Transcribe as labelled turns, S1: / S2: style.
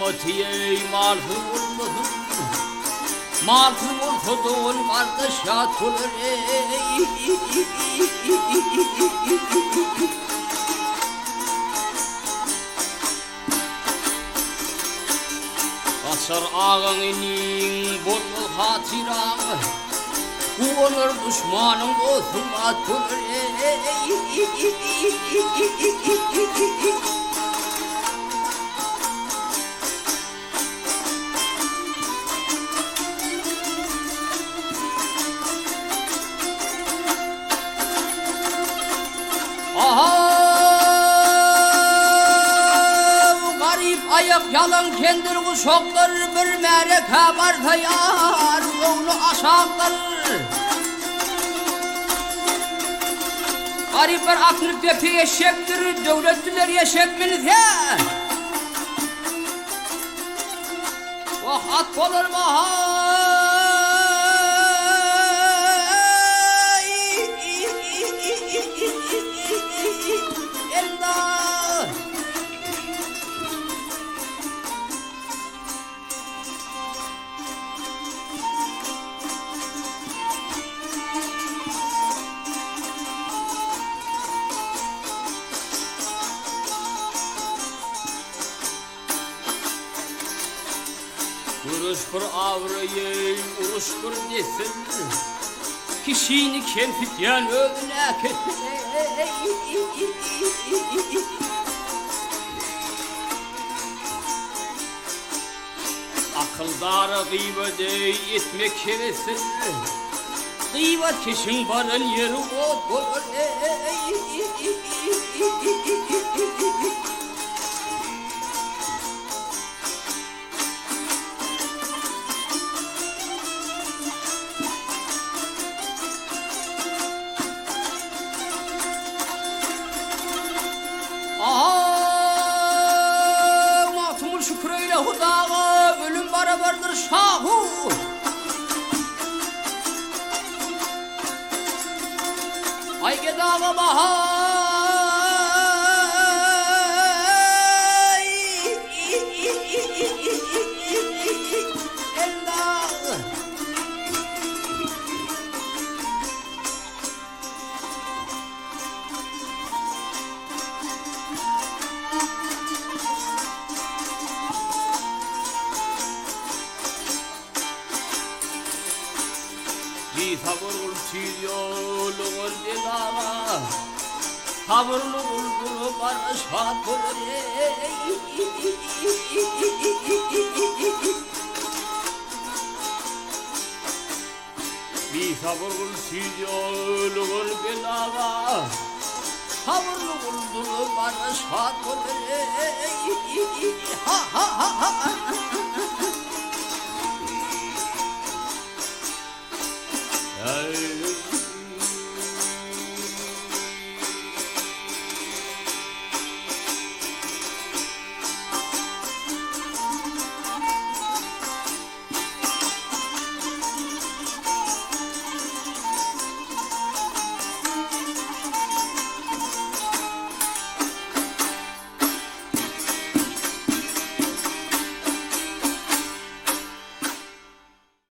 S1: Matiye martın olmadın martın olmadın kardeş yatılır Basar ağanın bol hatıran Kuğulur düşmanın olsun atılır Ayak yalan kendir kuşaklar bir mereke var tayar oğlu aşağılar Garipler aklını tepe eşektir devletliler eşek minite Vah at olur bahar Uruşkur avrayı, uruşkur desin Kişini kempityen öğüne ketine Akıldarı gıybede etmek keresin Gıybat keşin varın yeri ot olur Matmur şükreyle hudağa ölüm beraberdir şahu Ay gedağa bahar Tavırul çiğyoluğun dilava Tavırul duru barış hatır Bir tavırul çiğyoluğun dilava Tavırul duru barış hatır Ha ha